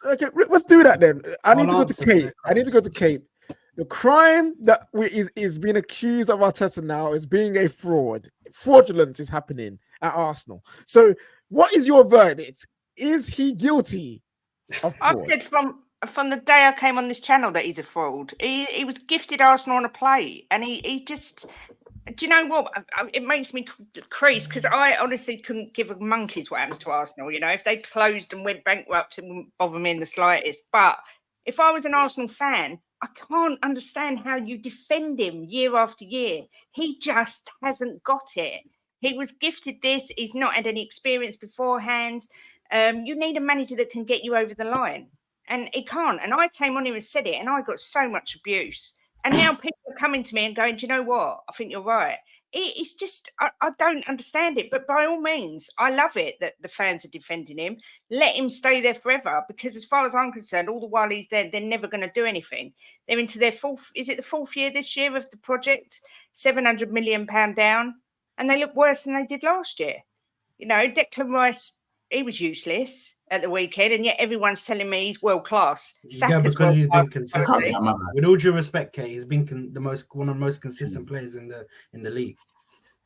Okay, let's do that then. I need to go to answer Kate. their I need to go to Kate. The crime that is being accused of Arteta now is being a fraud. Fraudulence is happening at Arsenal. So, what is your verdict? Is he guilty of I've fraud? said from the day I came on this channel that he's a fraud. He was gifted Arsenal on a plate, and he just. Do you know what? It makes me crease because I honestly couldn't give a monkey's what happens to Arsenal. You know, if they closed and went bankrupt, it wouldn't bother me in the slightest. But if I was an Arsenal fan, I can't understand how you defend him year after year. He just hasn't got it. He was gifted this. He's not had any experience beforehand. You need a manager that can get you over the line, and he can't. And I came on here and said it, and I got so much abuse. And now people are coming to me and going, do you know what? I think you're right. It's just, I don't understand it. But by all means, I love it that the fans are defending him. Let him stay there forever. Because as far as I'm concerned, all the while he's there, they're never going to do anything. They're into their the fourth year this year of the project? £700 million down. And they look worse than they did last year. You know, Declan Rice, he was useless at the weekend, and yet everyone's telling me he's world class. Yeah, because he's been consistent. With all due respect, Kate, he's been one of the most consistent players in the league.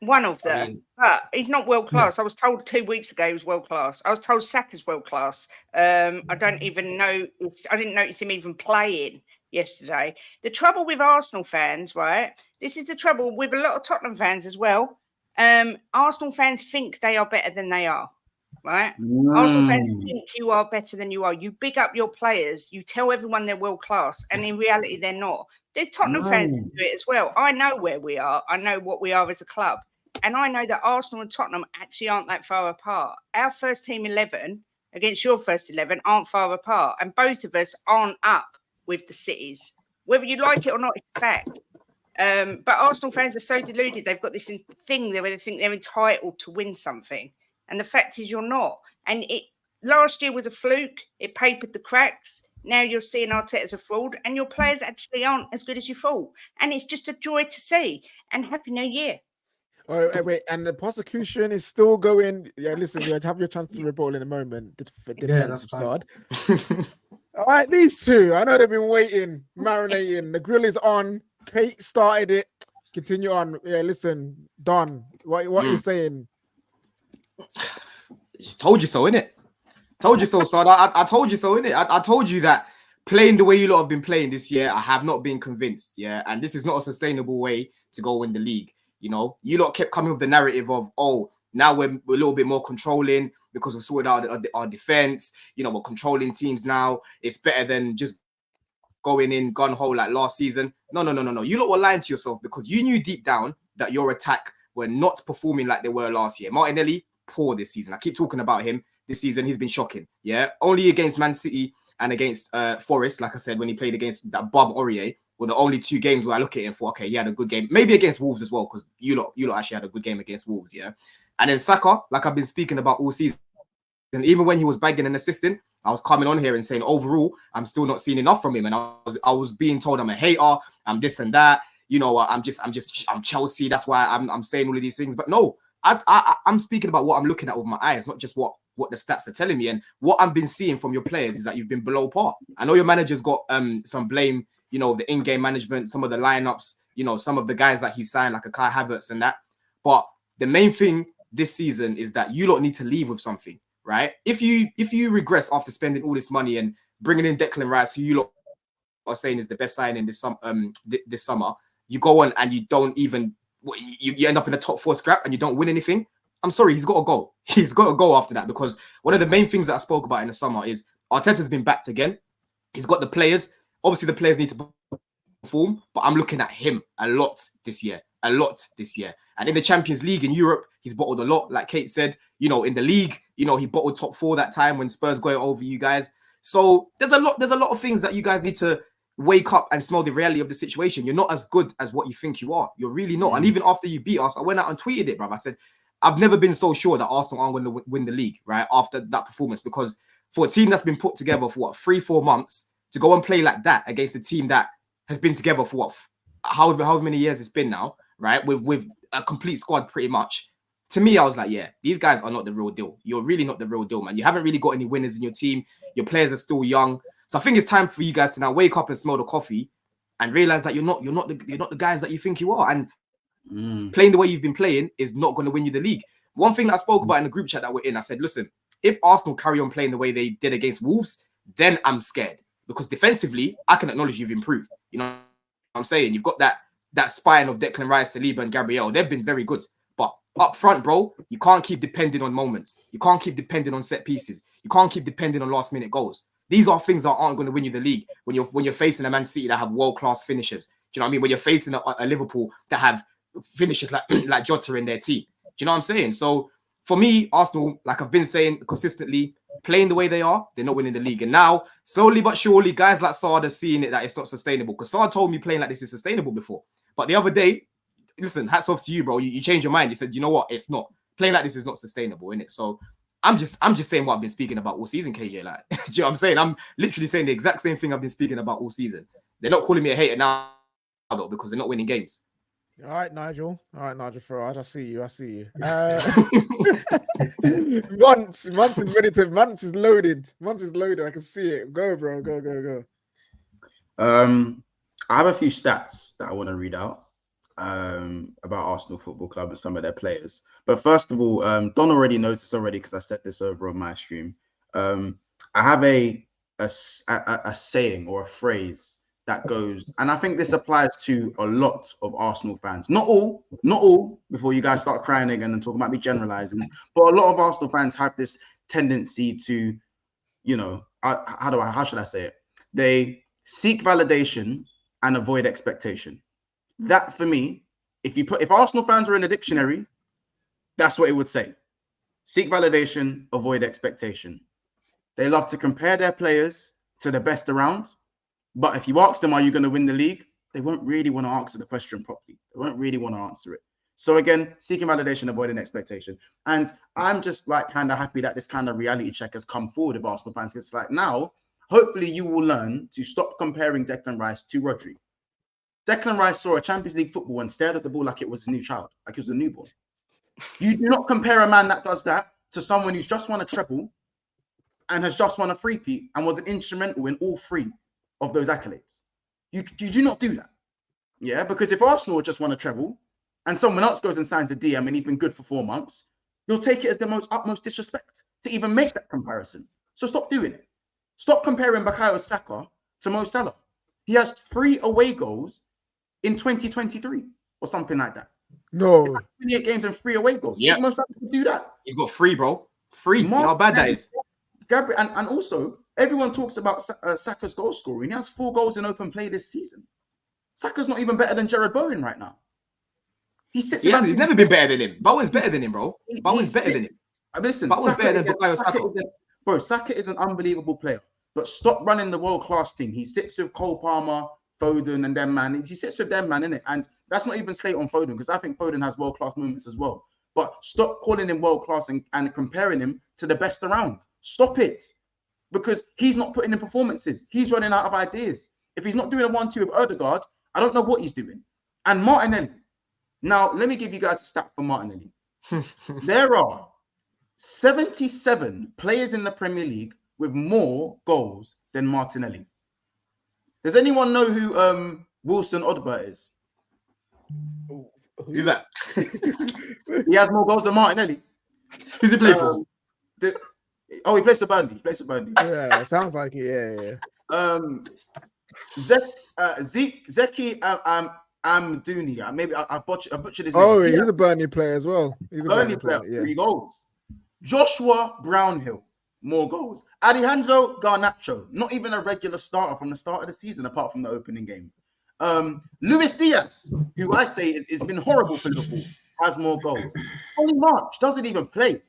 One of them, but he's not world class. No. I was told 2 weeks ago he was world class. I was told Saka's world class. I don't even know. I didn't notice him even playing yesterday. The trouble with Arsenal fans, right? This is the trouble with a lot of Tottenham fans as well. Arsenal fans think they are better than they are. Right? Arsenal fans think you are better than you are. You big up your players. You tell everyone they're world class, and in reality, they're not. There's Tottenham fans that do it as well. I know where we are. I know what we are as a club, and I know that Arsenal and Tottenham actually aren't that far apart. Our first team 11 against your first 11 aren't far apart, and both of us aren't up with the cities. Whether you like it or not, it's a fact. But Arsenal fans are so deluded. They've got this thing where they think they're entitled to win something. And the fact is you're not. And last year was a fluke. It papered the cracks. Now you're seeing Arteta as a fraud, and your players actually aren't as good as you thought. And it's just a joy to see. And Happy New Year. Wait, and the prosecution is still going. Yeah, listen, you have your chance to rebuttal in a moment. Defensive side. All right, these two. I know they've been waiting, marinating. The grill is on. Kate started it. Continue on. Yeah, listen, Don, what are you saying? Told you so, innit? Told you so, son. I told you so, innit? I told you that playing the way you lot have been playing this year, I have not been convinced, yeah? And this is not a sustainable way to go win the league, you know? You lot kept coming with the narrative of, oh, now we're a little bit more controlling because we've sorted out our defense. You know, we're controlling teams now. It's better than just going in gun-ho like last season. No. You lot were lying to yourself because you knew deep down that your attack were not performing like they were last year. Martinelli, poor this season. I keep talking about him this season. He's been shocking. Yeah, only against Man City and against Forest, like I said, when he played against that bum Aurier, were the only two games where I look at him for, okay, he had a good game. Maybe against Wolves as well, because you lot actually had a good game against Wolves, yeah. And then Saka, like I've been speaking about all season, and even when he was bagging and assisting, I was coming on here and saying overall, I'm still not seeing enough from him, and I was being told I'm a hater, I'm this and that. You know, I'm Chelsea. That's why I'm saying all of these things. But no, I'm speaking about what I'm looking at with my eyes, not just what the stats are telling me. And what I've been seeing from your players is that you've been below par. I know your manager's got some blame, you know, the in-game management, some of the lineups, you know, some of the guys that he signed, like a Kai Havertz and that. But the main thing this season is that you lot need to leave with something, right? If you regress after spending all this money and bringing in Declan Rice, who you lot are saying is the best signing this summer, you go on and you don't even, you end up in the top 4 scrap and you don't win anything. I'm sorry, he's got to go. He's got to go after that, because one of the main things that I spoke about in the summer is Arteta's been backed again. He's got the players. Obviously, the players need to perform, but I'm looking at him a lot this year. And in the Champions League in Europe, he's bottled a lot. Like Kate said, you know, in the league, you know, he bottled top 4 that time when Spurs got it over you guys. So there's a lot of things that you guys need to wake up and smell the reality of the situation. You're not as good as what you think you are. You're really not. And even after you beat us, I went out and tweeted it, bruv. I said, I've never been so sure that Arsenal aren't going to win the league, right? After that performance, because for a team that's been put together for 3-4 months to go and play like that against a team that has been together for however many years it's been now, right? With a complete squad pretty much. to me, I was like, yeah, these guys are not the real deal. You're really not the real deal, man. You haven't really got any winners in your team. Your players are still young. So I think it's time for you guys to now wake up and smell the coffee and realize that you're not the guys that you think you are. And playing the way you've been playing is not going to win you the league. One thing that I spoke about in the group chat that we're in, I said, listen, if Arsenal carry on playing the way they did against Wolves, then I'm scared. Because defensively, I can acknowledge you've improved. You know what I'm saying? You've got that spine of Declan Rice, Saliba, and Gabriel. They've been very good. But up front, bro, you can't keep depending on moments. You can't keep depending on set pieces. You can't keep depending on last-minute goals. These are things that aren't going to win you the league when you're facing a Man City that have world-class finishers. Do you know what I mean? When you're facing a Liverpool that have finishers like Jota in their team. Do you know what I'm saying? So for me, Arsenal, like I've been saying consistently, playing the way they are, they're not winning the league. And now, slowly but surely, guys like Saad are seeing it that it's not sustainable. Because Saad told me playing like this is sustainable before. But the other day, listen, hats off to you, bro. You changed your mind. You said, you know what? It's not. Playing like this is not sustainable, innit? So I'm just saying what I've been speaking about all season, KJ. Like, do you know what I'm saying? I'm literally saying the exact same thing I've been speaking about all season. They're not calling me a hater now, though, because they're not winning games. All right, Nigel. All right, Nigel Farage. I see you. Months is ready to. Months is loaded. Months is loaded. I can see it. Go, bro. Go. I have a few stats that I want to read out about Arsenal Football Club and some of their players. But first of all, Don already knows this already because I said this over on my stream. I have a saying or a phrase that goes, and I think this applies to a lot of Arsenal fans. Not all, before you guys start crying again and talking about me generalizing, but a lot of Arsenal fans have this tendency to, you know, how should I say it? They seek validation and avoid expectation. That for me, if Arsenal fans were in a dictionary, that's what it would say. Seek validation, avoid expectation. They love to compare their players to the best around. But if you ask them, are you going to win the league? They won't really want to answer the question properly. They won't really want to answer it. So again, seeking validation, avoiding expectation. And I'm just like kind of happy that this kind of reality check has come forward of Arsenal fans. It's like now, hopefully you will learn to stop comparing Declan Rice to Rodri. Declan Rice saw a Champions League football and stared at the ball like it was his new child, like it was a newborn. You do not compare a man that does that to someone who's just won a treble and has just won a three-peat and was an instrumental in all three of those accolades. You do not do that. Yeah, because if Arsenal just won a treble and someone else goes and signs a DM and he's been good for 4 months, you'll take it as the utmost disrespect to even make that comparison. So stop doing it. Stop comparing Bukayo Saka to Mo Salah. He has 3 away goals in 2023 or something like that. No. It's like 28 games and 3 away goals. Yeah. Mo Salah could do that. He's got 3, bro. 3. You know how bad that is. Gabriel, and also, everyone talks about Saka's goal scoring. He has 4 goals in open play this season. Saka's not even better than Jared Bowen right now. He's never been better than him. Bowen's better than him, bro. Bowen's better than him. Listen, Bowen's better than Bukayo Saka. Bro, Saka is an unbelievable player. But stop running the world-class team. He sits with Cole Palmer, Foden, and them, man. He sits with them, man, innit? And that's not even slate on Foden, because I think Foden has world-class moments as well. But stop calling him world-class and comparing him to the best around. Stop it. Because he's not putting in performances. He's running out of ideas. If he's not doing a 1-2 with Odegaard, I don't know what he's doing. And Martinelli. Now, let me give you guys a stat for Martinelli. There are 77 players in the Premier League with more goals than Martinelli. Does anyone know who Wilson Odbert is? Who's that? He has more goals than Martinelli. Who's he play for? He plays for Burnley. Yeah, it sounds like it. Yeah. Zeki Amdouni. Maybe I butchered his name. Oh, he's a Burnley player as well. He's a Burnley player. Yeah. 3 goals. Joshua Brownhill, more goals. Alejandro Garnacho, not even a regular starter from the start of the season, apart from the opening game. Luis Diaz, who I say has been horrible for Liverpool, has more goals. Solly March doesn't even play,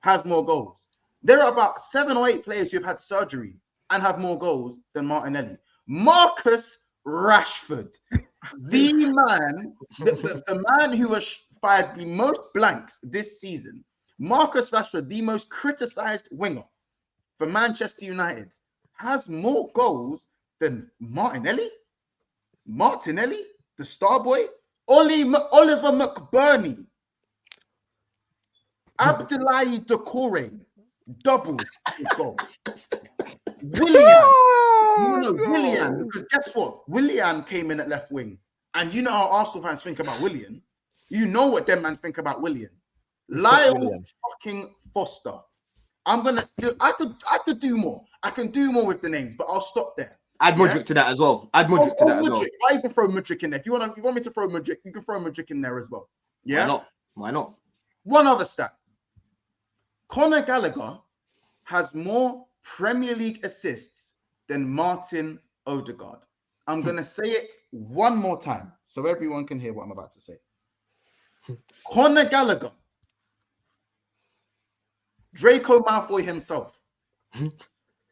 has more goals. There are about 7 or 8 players who have had surgery and have more goals than Martinelli. Marcus Rashford, the man who has fired the most blanks this season. Marcus Rashford, the most criticized winger for Manchester United, has more goals than Martinelli, the star boy, Oliver McBurney. Abdoulaye Doucouré doubles his goal. Willian. Willian, because guess what? Willian came in at left wing. And you know how Arsenal fans think about Willian. You know what them man think about Willian. Lyle fucking Foster. I could do more. I can do more with the names, but I'll stop there. Add Mudryk to that as well. Add Mudryk to that as well. I even throw Mudryk in there. If you want me to throw Mudryk, you can throw Mudryk in there as well. Yeah. Why not? One other stat. Conor Gallagher has more Premier League assists than Martin Odegaard. I'm going to say it one more time so everyone can hear what I'm about to say. Conor Gallagher, Draco Malfoy himself,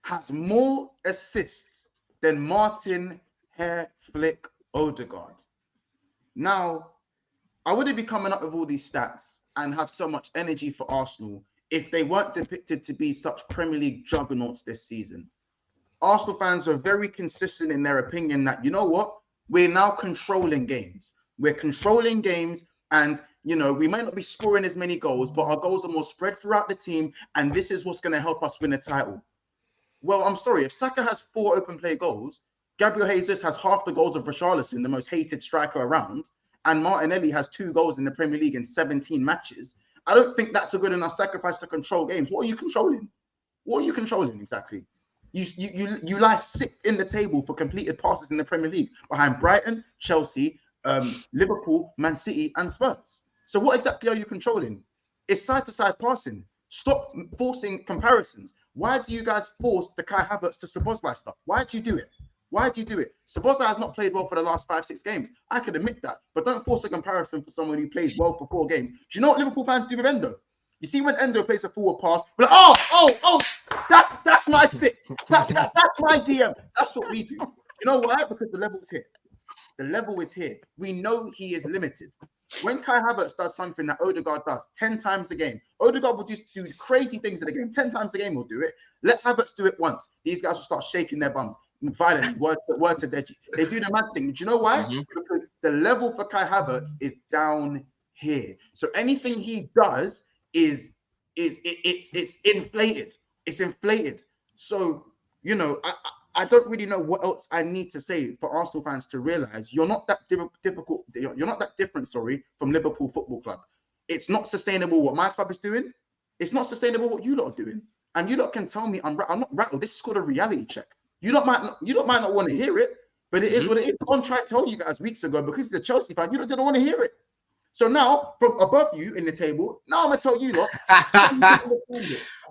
has more assists than Martin Hair Flick Odegaard. Now, I wouldn't be coming up with all these stats and have so much energy for Arsenal if they weren't depicted to be such Premier League juggernauts this season. Arsenal fans were very consistent in their opinion that, you know what, we're now controlling games. We're controlling games and, you know, we might not be scoring as many goals, but our goals are more spread throughout the team and this is what's going to help us win a title. Well, I'm sorry, if Saka has 4 open play goals, Gabriel Jesus has half the goals of Richarlison, the most hated striker around, and Martinelli has 2 goals in the Premier League in 17 matches. I don't think that's a good enough sacrifice to control games. What are you controlling? What are you controlling exactly? You lie 6th in the table for completed passes in the Premier League behind Brighton, Chelsea, Liverpool, Man City, and Spurs. So what exactly are you controlling? It's side-to-side passing. Stop forcing comparisons. Why do you guys force the Kai Havertz to Szoboszlai stuff? Why do you do it? Why do you do it? Szoboszlai has not played well for the last 5-6 games. I can admit that, but don't force a comparison for someone who plays well for 4 games. Do you know what Liverpool fans do with Endo? You see when Endo plays a forward pass, we're like, that's my 6. That's my DM. That's what we do. You know why? Because the level's here. The level is here. We know he is limited. When Kai Havertz does something that Odegaard does 10 times a game, Odegaard will just do crazy things in the game. 10 times a game, he'll do it. Let Havertz do it once. These guys will start shaking their bums. Violently, word to Deji. They do the mad thing. Do you know why? Because the level for Kai Havertz is down here. So anything he does it's inflated. It's inflated. So, you know, I don't really know what else I need to say for Arsenal fans to realize you're not that difficult. You're not that different, from Liverpool Football Club. It's not sustainable what my club is doing. It's not sustainable what you lot are doing. And you lot can tell me I'm not rattled. This is called a reality check. You lot might not want to hear it, but it is what it is. I tried to tell you guys weeks ago because it's a Chelsea fan. You lot didn't want to hear it. So now, from above you in the table, now I'm gonna tell you lot.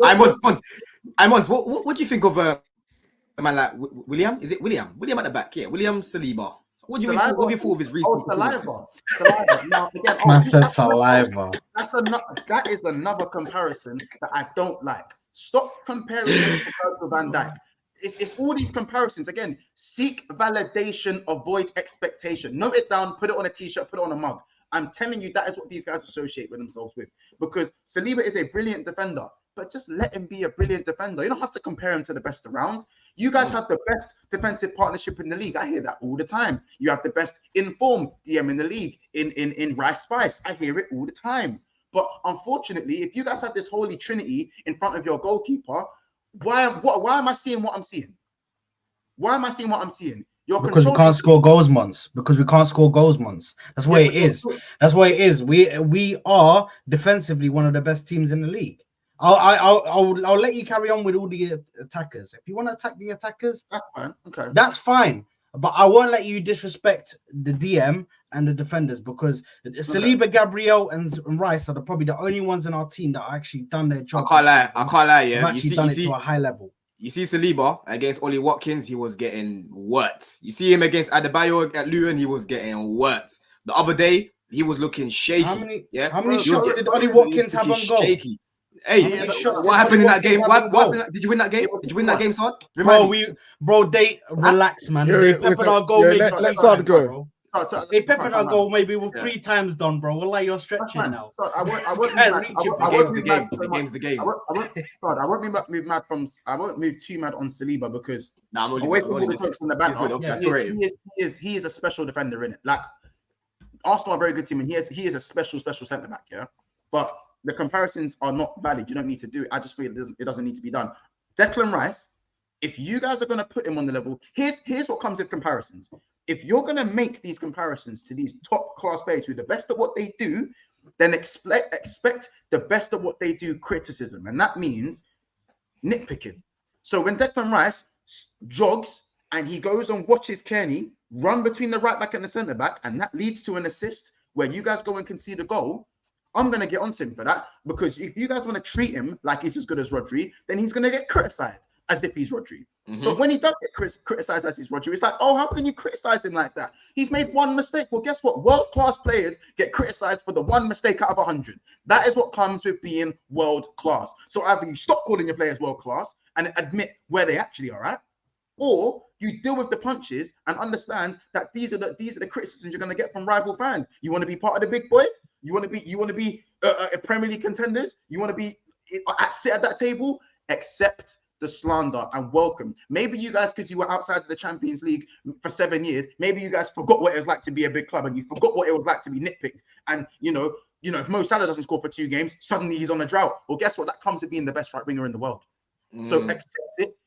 I'm on. What do you think of a man like William? Is it William? William at the back, yeah. William Saliba. What do you think of his recent Saliva? Now, again, man says saliva. That is another comparison that I don't like. Stop comparing him to Virgil van Dijk. It's all these comparisons. Again, seek validation, avoid expectation. Note it down, put it on a t-shirt, put it on a mug. I'm telling you, that is what these guys associate with themselves with. Because Saliba is a brilliant defender, but just let him be a brilliant defender. You don't have to compare him to the best around. You guys have the best defensive partnership in the league. I hear that all the time. You have the best informed DM in the league in Rice Spice. I hear it all the time. But unfortunately, if you guys have this holy trinity in front of your goalkeeper, why am I seeing what I'm seeing? Why am I seeing what I'm seeing? Because we can't score goals, months. Because we can't score goals, months. That's why it is. That's why it is. We are defensively one of the best teams in the league. I'll let you carry on with all the attackers. If you want to attack the attackers, that's fine. Okay, that's fine. But I won't let you disrespect the DM and the defenders because Saliba, Gabriel, and Rice are probably the only ones in our team that actually done their job. I can't lie. Yeah, you see, to a high level. You see Saliba against Ollie Watkins, he was getting worked. You see him against Adebayo at Luton, he was getting worked. The other day, he was looking shaky. How many shots did Ollie Watkins have on goal? Shaky. Hey, what happened in that game? What happened? Did you win that game? Did you win that game, Sard? Relax, man. They peppered our goal. Let's Sard go. They peppered our goal maybe with 3 times done, bro. Well, like you're stretching now. I won't move too mad on Saliba because away from all the takes in the banner, he is a special defender in it. Like Arsenal are a very good team, and he is a special centre back. Yeah, but the comparisons are not valid. You don't need to do it. I just feel it doesn't need to be done. Declan Rice, if you guys are going to put him on the level, here's what comes with comparisons. If you're going to make these comparisons to these top class players who are the best at what they do, then expect the best at what they do criticism. And that means nitpicking. So when Declan Rice jogs and he goes and watches Kearney run between the right back and the centre back, and that leads to an assist where you guys go and concede a goal, I'm going to get onto him for that, because if you guys want to treat him like he's as good as Rodri, then he's going to get criticised as if he's Rodri. But when he does get criticised as he's Rodri, it's like, oh, how can you criticise him like that? He's made one mistake. Well, guess what? World-class players get criticised for the one mistake out of 100. That is what comes with being world-class. So either you stop calling your players world-class and admit where they actually are at, or you deal with the punches and understand that these are the criticisms you're going to get from rival fans. You want to be part of the big boys? You want to be a Premier League contenders? You want to be sit at that table? Accept the slander and welcome. Maybe you guys, because you were outside of the Champions League for 7 years, maybe you guys forgot what it was like to be a big club, and you forgot what it was like to be nitpicked. And you know, if Mo Salah doesn't score for 2 games, suddenly he's on a drought. Well, guess what? That comes to being the best right winger in the world. So accept it.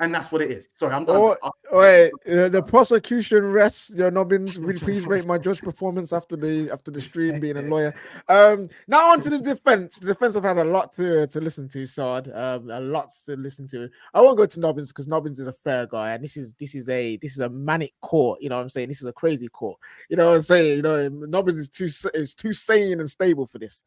And that's what it is. Sorry, I'm done. The prosecution rests. Your Nobbins, really please rate my judge performance after the stream, being a lawyer. Now on to the defense. The defense have had a lot to listen to, Sard. A lot to listen to. I won't go to Nobbins because Nobbins is a fair guy, and this is a manic court. You know what I'm saying? This is a crazy court. You know what I'm saying? You know, Nobbins is too sane and stable for this.